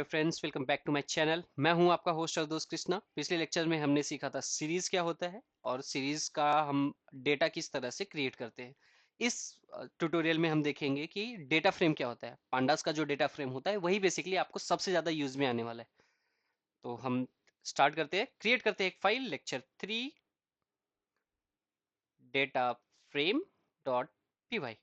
Friends, welcome back to my channel. मैं हूं आपका होस्ट और दोस्त कृष्णा। पिछले लेक्चर में हमने सीखा था सीरीज क्या होता है और सीरीज का हम डेटा किस तरह से क्रिएट करते हैं। इस ट्यूटोरियल में हम देखेंगे कि डेटा फ्रेम क्या होता है। पांडास का जो डेटा फ्रेम होता है वही बेसिकली आपको सबसे ज्यादा यूज में आने वाला है। तो हम स्टार्ट करते हैं, क्रिएट करते हैं एक file lecture3 data frame dot py।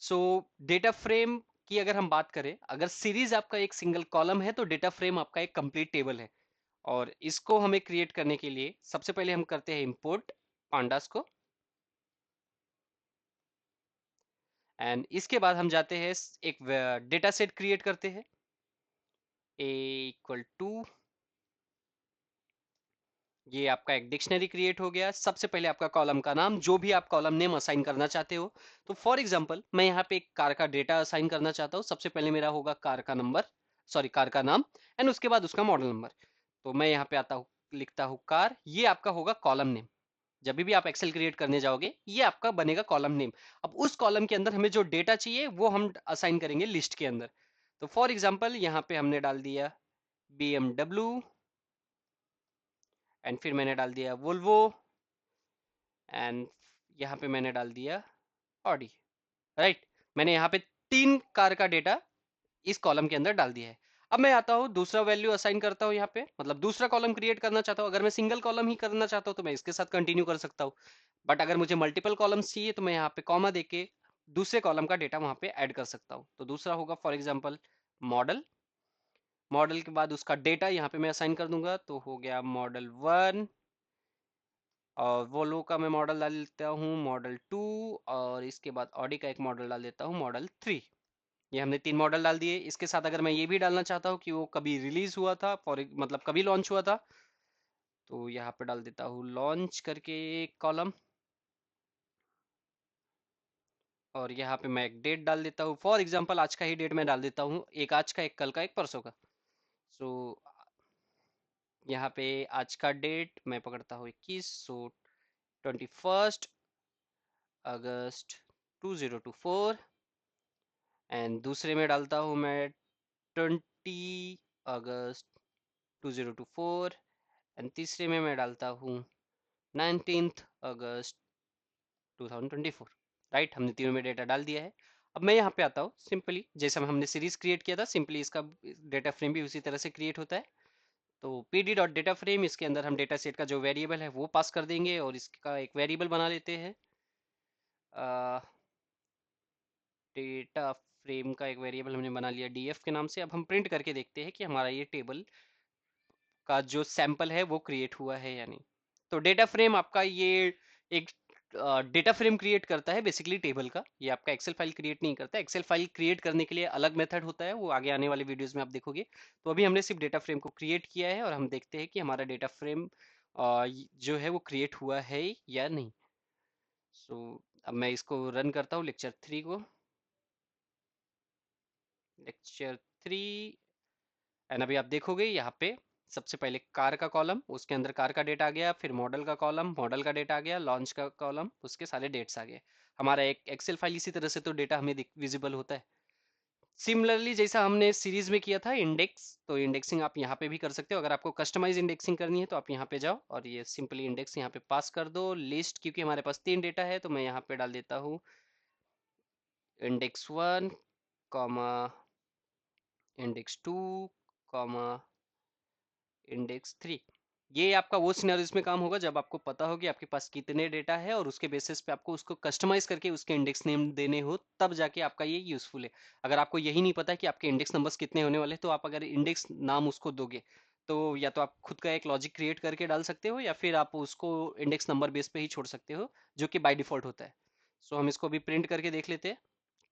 सो डेटा फ्रेम की अगर हम बात करें, अगर सीरीज आपका एक सिंगल कॉलम है तो डेटा फ्रेम आपका एक कंप्लीट टेबल है। और इसको हमें क्रिएट करने के लिए सबसे पहले हम करते हैं इंपोर्ट पांडास को, एंड इसके बाद हम जाते हैं एक डेटा सेट क्रिएट करते हैं ए इक्वल टू, ये आपका एक डिक्शनरी क्रिएट हो गया। सबसे पहले आपका कॉलम का नाम, जो भी आप कॉलम नेम असाइन करना चाहते हो। तो फॉर एग्जांपल मैं यहाँ पे एक कार का डेटा असाइन करना चाहता हूँ। सबसे पहले मेरा होगा कार का नंबर, सॉरी कार का नाम, एंड उसके बाद उसका मॉडल नंबर। तो मैं यहाँ पे आता हूँ, लिखता हूँ कार, ये आपका होगा कॉलम नेम। जब भी आप एक्सेल क्रिएट करने जाओगे ये आपका बनेगा कॉलम नेम। अब उस कॉलम के अंदर हमें जो डेटा चाहिए वो हम असाइन करेंगे लिस्ट के अंदर। तो फॉर एग्जांपल यहाँ पे हमने डाल दिया BMW, एंड फिर मैंने डाल दिया वोल्वो, एंड यहाँ पे मैंने डाल दिया ऑडी। राइट, मैंने यहाँ पे 3 कार का डेटा इस कॉलम के अंदर डाल दिया है। अब मैं आता हूँ दूसरा वैल्यू असाइन करता हूँ यहाँ पे, मतलब दूसरा कॉलम क्रिएट करना चाहता हूँ। अगर मैं सिंगल कॉलम ही करना चाहता हूँ तो मैं इसके साथ कंटिन्यू कर सकता हूँ, बट अगर मुझे मल्टीपल कॉलम्स चाहिए तो मैं यहाँ पे कॉमा देके दूसरे कॉलम का डेटा वहां पे ऐड कर सकता हूँ। तो दूसरा होगा फॉर एग्जाम्पल मॉडल। मॉडल के बाद उसका डेटा यहाँ पे मैं असाइन कर दूंगा, तो हो गया मॉडल 1। और वोल्वो का मैं मॉडल डाल देता हूँ मॉडल 2, और इसके बाद ऑडी का एक मॉडल डाल देता हूँ मॉडल 3। ये हमने 3 मॉडल डाल दिए। इसके साथ अगर मैं ये भी डालना चाहता हूँ कि वो कभी रिलीज हुआ था, फॉर मतलब कभी लॉन्च हुआ था, तो यहाँ पे डाल देता हूँ लॉन्च करके एक कॉलम, और यहाँ पे मैं एक डेट डाल देता हूँ। फॉर एग्जांपल आज का ही डेट मैं डाल देता हूँ, एक आज का, एक कल का, एक परसों का। सो यहाँ पे आज का डेट मैं पकड़ता हूँ 21, सो 21 अगस्त 2024, एंड दूसरे में डालता हूँ मैं 20 अगस्त 2024, एंड तीसरे में मैं डालता हूँ 19 अगस्त 2024। राइट, हमने तीनों में डेटा डाल दिया है। अब मैं यहाँ पे आता हूँ, सिंपली जैसे हमने सीरीज क्रिएट किया था, सिंपली इसका डेटा फ्रेम भी उसी तरह से क्रिएट होता है। तो pd डॉट डेटा फ्रेम, इसके अंदर हम डेटा सेट का जो वेरिएबल है वो पास कर देंगे, और इसका एक वेरिएबल बना लेते हैं डेटा फ्रेम का एक वेरिएबल हमने बना लिया df के नाम से। अब हम प्रिंट करके देखते हैं कि हमारा ये टेबल का जो सैंपल है वो क्रिएट हुआ है या नहीं। तो डेटा फ्रेम आपका ये एक डेटा फ्रेम क्रिएट करता है बेसिकली टेबल का। ये आपका एक्सेल फाइल क्रिएट नहीं करता। एक्सेल फाइल क्रिएट करने के लिए अलग मेथड होता है, वो आगे आने वाले वीडियोस में आप देखोगे। तो अभी हमने सिर्फ डेटा फ्रेम को क्रिएट किया है, और हम देखते हैं कि हमारा डेटा फ्रेम जो है वो क्रिएट हुआ है या नहीं। सो अब मैं इसको रन करता हूँ lecture3 को, lecture3, एंड अभी आप देखोगे यहाँ पे सबसे पहले कार का कॉलम, उसके अंदर कार का डेटा आ गया, फिर मॉडल का कॉलम, मॉडल का डेटा आ गया, लॉन्च का कॉलम, उसके सारे डेट्स आ गए। हमारा एक एक्सेल फाइल इसी तरह से तो डेटा हमें विजिबल होता है। सिमिलरली जैसा हमने सीरीज में किया था इंडेक्स, तो इंडेक्सिंग आप यहाँ पे भी कर सकते हो। अगर आपको कस्टमाइज इंडेक्सिंग करनी है तो आप यहाँ पे जाओ और ये सिंपली इंडेक्स यहाँ पे पास कर दो लिस्ट। क्योंकि हमारे पास 3 डेटा है तो मैं यहाँ पे डाल देता हूँ index 1, index 2, index 3। ये आपका वो सिनेरियो इसमें काम होगा जब आपको पता हो कि आपके पास कितने डेटा है, और उसके बेसिस पे आपको उसको कस्टमाइज करके उसके इंडेक्स नेम देने हो, तब जाके आपका ये यूजफुल है। अगर आपको यही नहीं पता कि आपके इंडेक्स नंबर्स कितने होने वाले, तो आप अगर इंडेक्स नाम उसको दोगे तो या तो आप खुद का एक लॉजिक क्रिएट करके डाल सकते हो, या फिर आप उसको इंडेक्स नंबर बेस पे ही छोड़ सकते हो, जो कि बाय डिफॉल्ट होता है। सो हम इसको भी प्रिंट करके देख लेते हैं।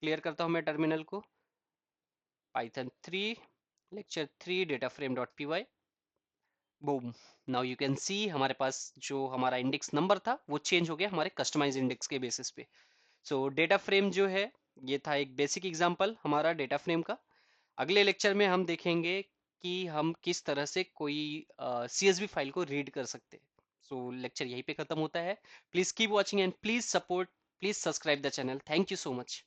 क्लियर करता हूँ मैं टर्मिनल को, python 3 lecture3 data frame dot py। Boom, now you can see हमारे पास जो हमारा इंडेक्स नंबर था वो चेंज हो गया हमारे कस्टमाइज इंडेक्स के बेसिस पे। सो डेटा फ्रेम जो है, ये था एक बेसिक एग्जांपल हमारा डेटा फ्रेम का। अगले लेक्चर में हम देखेंगे कि हम किस तरह से कोई CSV फाइल को रीड कर सकते हैं। सो लेक्चर यहीं पे खत्म होता है। Please keep watching and please support, please subscribe the channel. Thank you so much.